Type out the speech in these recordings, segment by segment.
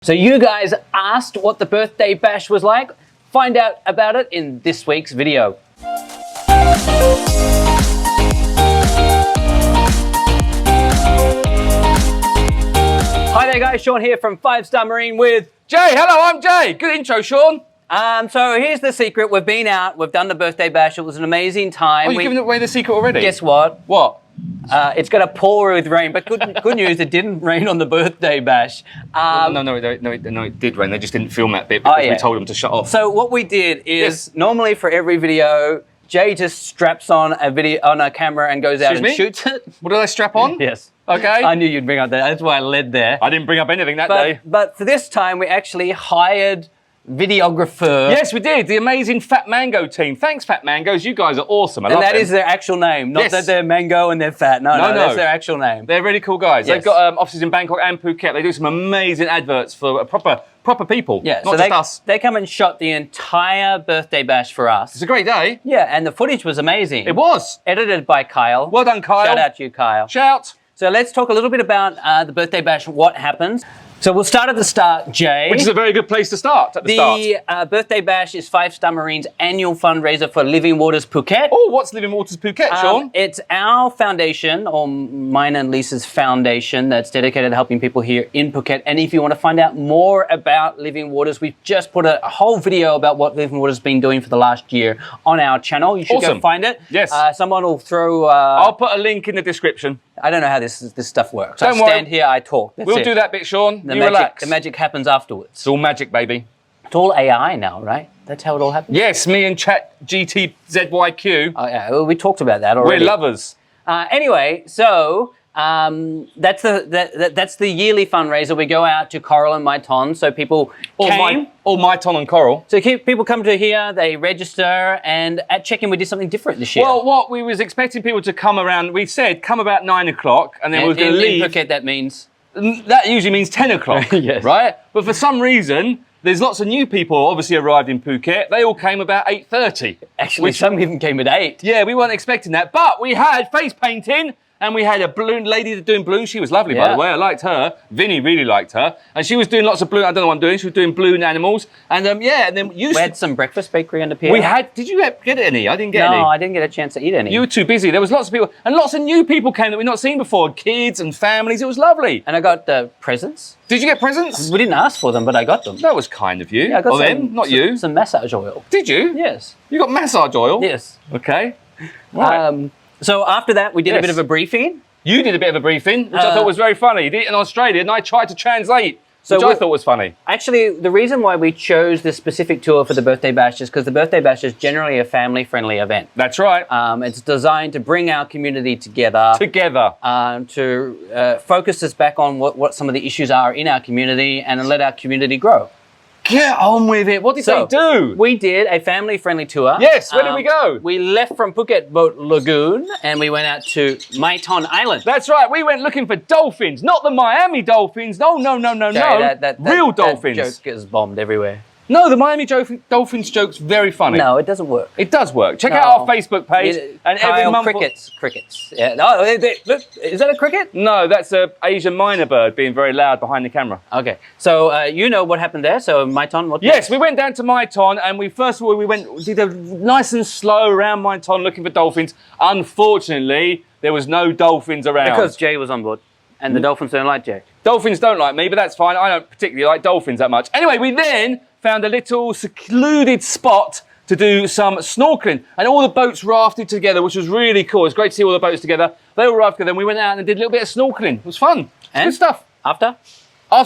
So you guys asked what the birthday bash was like. Find out about it in this week's video. Hi there guys, Sean here from 5-Star Marine with Jay. Hello, I'm Jay. Good intro, Sean. So here's the secret. We've been out, we've done the birthday bash. It was an amazing time. Oh, you're giving away the secret already? Guess what? What? It's going to pour with rain, but good news, it didn't rain on the birthday bash. No, it did rain. They just didn't film that bit because we told them to shut off. So what we did is, normally for every video, Jay just straps on a camera and goes out and shoots it. What did I strap on? Yes. Okay. I knew you'd bring up that. That's why I led there. I didn't bring up anything that day. But for this time, we actually hired videographer. Yes, we did. The amazing Fat Mango team. Thanks, Fat Mangoes. You guys are awesome. I love them. And that is their actual name. Not that they're mango and they're fat. No, that's their actual name. They're really cool guys. Yes. They've got offices in Bangkok and Phuket. They do some amazing adverts for proper people. Yeah, not just us. They come and shot the entire birthday bash for us. It's a great day. Yeah, and the footage was amazing. It was. Edited by Kyle. Well done, Kyle. Shout out to you, Kyle. Shout. So let's talk a little bit about the birthday bash, what happens. So we'll start at the start, Jay. Which is a very good place to start, at the start. The birthday bash is 5-Star Marine's annual fundraiser for Living Waters Phuket. Oh, what's Living Waters Phuket, Sean? It's our foundation, or mine and Lisa's foundation, that's dedicated to helping people here in Phuket. And if you want to find out more about Living Waters, we've just put a whole video about what Living Waters has been doing for the last year on our channel. You should go find it. Yes. Someone will throw... I'll put a link in the description. I don't know how this stuff works. Don't I stand here, I talk. We'll do that bit, Sean. The magic happens afterwards. It's all magic, baby. It's all AI now, right? That's how it all happens? Yes, me and Chat GTZYQ. Oh, yeah. Well, we talked about that already. We're lovers. Anyway, so that's the yearly fundraiser. We go out to Coral and Maiton, so people All Maiton and Coral. So people come to here, they register, and at check-in we did something different this year. Well, what we was expecting people to come around, we said come about 9 o'clock, and then we were going to leave. In Phuket, that means? That usually means 10 o'clock, yes. Right? But for some reason, there's lots of new people obviously arrived in Phuket. They all came about 8:30. Actually, some even came at 8. Yeah, we weren't expecting that. But we had face painting, and we had a balloon lady doing balloons. She was lovely, by the way. I liked her. Vinny really liked her. And she was doing lots of balloon. I don't know what I'm doing. She was doing balloon animals. And and then we had some breakfast bakery under pier. We had. Did you get any? I didn't get any. No, I didn't get a chance to eat any. You were too busy. There was lots of people, and lots of new people came that we've not seen before. Kids and families. It was lovely. And I got presents. Did you get presents? We didn't ask for them, but I got them. That was kind of you. Yeah, I got them, not you. Some massage oil. Did you? Yes. You got massage oil? Yes. Okay. Right. So after that, we did a bit of a briefing. You did a bit of a briefing, which I thought was very funny. You did it in Australia, and I tried to translate, which I thought was funny. Actually, the reason why we chose this specific tour for the birthday bash is because the birthday bash is generally a family-friendly event. That's right. It's designed to bring our community together. To focus us back on what some of the issues are in our community and let our community grow. Get on with it. What did they do? We did a family-friendly tour. Yes, where did we go? We left from Phuket Boat Lagoon and we went out to Maiton Island. That's right. We went looking for dolphins, not the Miami dolphins. No. Real dolphins. That joke gets bombed everywhere. No, the Miami Dolphins joke's very funny. No, it doesn't work. It does work. Check out our Facebook page. And every month... Crickets. Yeah. No, look, is that a cricket? No, that's an Asian minor bird being very loud behind the camera. Okay. So you know what happened there. So Maiton, what? Yes, we went down to Maiton and we did a nice and slow around Maiton looking for dolphins. Unfortunately, there was no dolphins around. Because Jay was on board. And the dolphins don't like Jay. Dolphins don't like me, but that's fine. I don't particularly like dolphins that much. Anyway, we then found a little secluded spot to do some snorkeling. And all the boats rafted together, which was really cool. It was great to see all the boats together. They all rafted together, and we went out and did a little bit of snorkeling. It was fun. Good stuff. After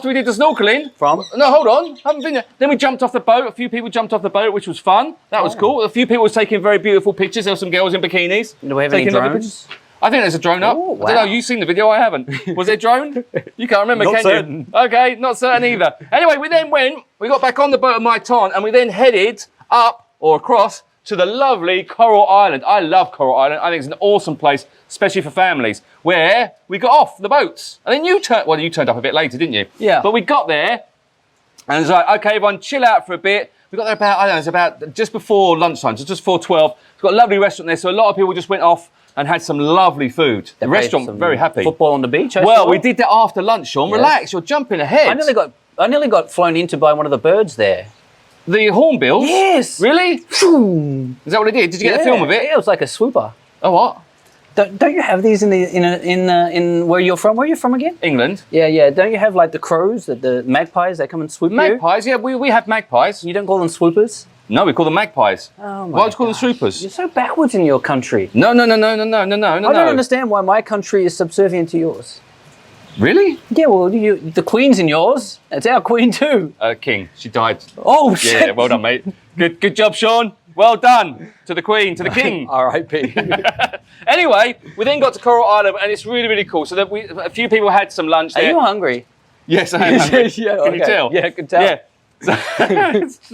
we did the snorkeling... No, hold on. I haven't been there. Then we jumped off the boat. A few people jumped off the boat, which was fun. That was cool. A few people were taking very beautiful pictures. There were some girls in bikinis. Do we have any drones? I think there's a drone up. Ooh, wow. I don't know, you've seen the video, I haven't. Was there a drone? You can't remember, Not can certain. you? Okay, not certain either. Anyway, we got back on the boat at Maiton and we then headed up or across to the lovely Coral Island. I love Coral Island. I think it's an awesome place, especially for families, where we got off the boats. And then you turned up a bit later, didn't you? Yeah. But we got there and it's like, okay, everyone chill out for a bit. We got there about, I don't know, it's about just before lunchtime, so just before 12. We've got a lovely restaurant there, so a lot of people just went off and had some lovely food. The restaurant, very happy. Football on the beach, Well, we did that after lunch, Sean. Yes. Relax, you're jumping ahead. I nearly got I nearly got flown into by one of the birds there. The hornbills? Yes. Really? Is that what it did? Did you get a film of it? Yeah, it was like a swooper. Oh, what? Don't you have these in where you're from? Where are you from again? England. Yeah. Don't you have like the crows, the magpies that come and swoop you? Magpies? Yeah, we have magpies. You don't call them swoopers? No, we call them magpies. Oh my Why would you call them gosh. swoopers? You're so backwards in your country. No. I don't understand why my country is subservient to yours. Really? Yeah, well, the queen's in yours. It's our queen too. King. She died. Oh, shit. Yeah, well done, mate. Good job, Sean. Well done to the queen, to the king. R.I.P. Anyway, we then got to Coral Island, and it's really, really cool. So that a few people had some lunch there. Are you hungry? Yes, I am hungry. Yeah, Can you tell? Yeah, I can tell. Yeah.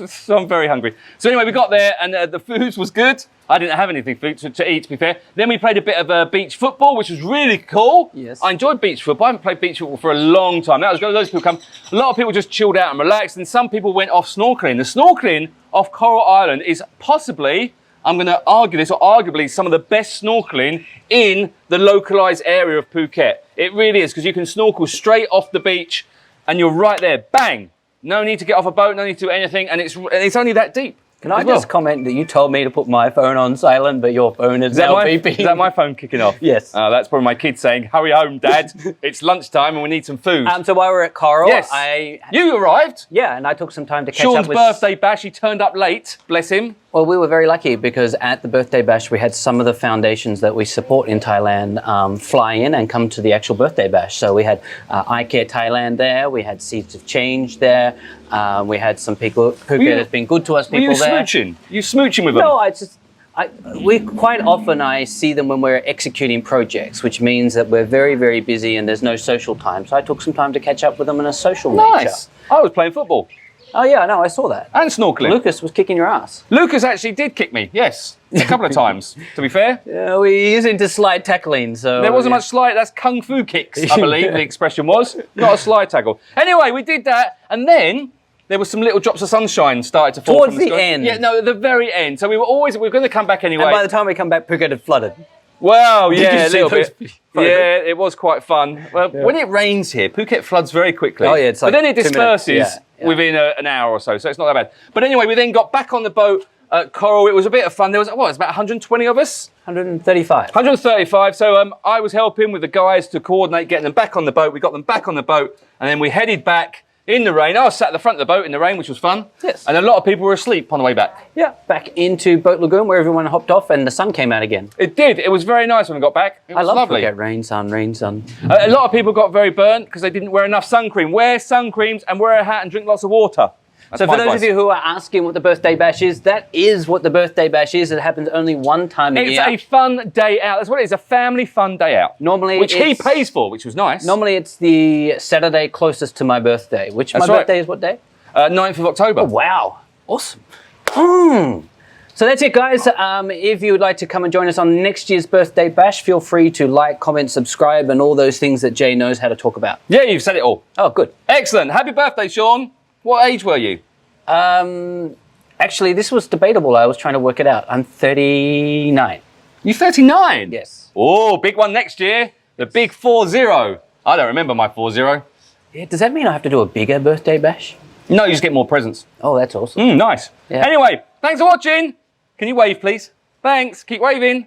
So I'm very hungry. So anyway, we got there, and the food was good. I didn't have anything to eat, to be fair. Then we played a bit of beach football, which was really cool. Yes. I enjoyed beach football. I haven't played beach football for a long time. That was good. Those people come. A lot of people just chilled out and relaxed, and some people went off snorkeling. The snorkeling off Coral Island is possibly, I'm going to argue this, or arguably some of the best snorkeling in the localised area of Phuket. It really is, because you can snorkel straight off the beach, and you're right there. Bang! No need to get off a boat, no need to do anything, and it's only that deep. Can I just comment that you told me to put my phone on silent, but your phone is now beeping? Is that my phone kicking off? Yes. That's probably my kids saying, hurry home, Dad. It's lunchtime and we need some food. So while we're at Coral, Yes. You arrived. Yeah, and I took some time to catch Sean's up with... birthday bash, he turned up late, bless him. Well, we were very lucky because at the birthday bash, we had some of the foundations that we support in Thailand fly in and come to the actual birthday bash. So we had iCare Thailand there, we had Seeds of Change there, we had some people, Phuket has been good to us, people there. Were you smooching? You smooching with them? No, we quite often I see them when we're executing projects, which means that we're very, very busy and there's no social time. So I took some time to catch up with them in a social nature. Nice. I was playing football. Oh yeah, no, I saw that. And snorkeling. Lucas was kicking your ass. Lucas actually did kick me, yes. A couple of times, to be fair. Yeah, he's into slide tackling, so... There wasn't much slide, that's kung fu kicks, I believe the expression was. Not a slide tackle. Anyway, we did that, and then there were some little drops of sunshine started to fall Towards from the the sky. end. Yeah, no, at the very end. So we were going to come back anyway. And by the time we come back, Phuket had flooded. Well, Did yeah, you a see little those bit. photos? Yeah, it was quite fun. Well, when it rains here, Phuket floods very quickly. Oh, yeah, it's like but then it 2 minutes. disperses Yeah. within an hour or so it's not that bad. But anyway, we then got back on the boat at Coral. It was a bit of fun. There was, it was about 120 of us? 135. 135. So I was helping with the guys to coordinate getting them back on the boat. We got them back on the boat, and then we headed back in the rain. I was sat at the front of the boat in the rain, which was fun. Yes. And a lot of people were asleep on the way back. Yeah, back into Boat Lagoon where everyone hopped off and the sun came out again. It did. It was very nice when we got back. It was I love lovely. Phuket. Rain, sun. A lot of people got very burnt because they didn't wear enough sun cream. Wear sun creams and wear a hat and drink lots of water. That's So my for those advice. of you who are asking what the birthday bash is, that is what the birthday bash is. It happens only one time a It's year. a fun day out. That's what it is, a family fun day out. Normally Which he it's- pays for, which was nice. Normally it's the Saturday closest to my birthday, which That's my right. birthday is what day? 9th of October. Oh, wow. Awesome. So that's it, guys. If you would like to come and join us on next year's birthday bash, feel free to like, comment, subscribe, and all those things that Jay knows how to talk about. Yeah, you've said it all. Oh, good. Excellent. Happy birthday, Sean. What age were you? Actually, this was debatable. I was trying to work it out. I'm 39. You 39? Yes. Oh, big one next year. The big 40. I don't remember my 40. Yeah, does that mean I have to do a bigger birthday bash? No, you just get more presents. Oh, that's awesome. Nice. Yeah. Anyway, thanks for watching. Can you wave, please? Thanks. Keep waving.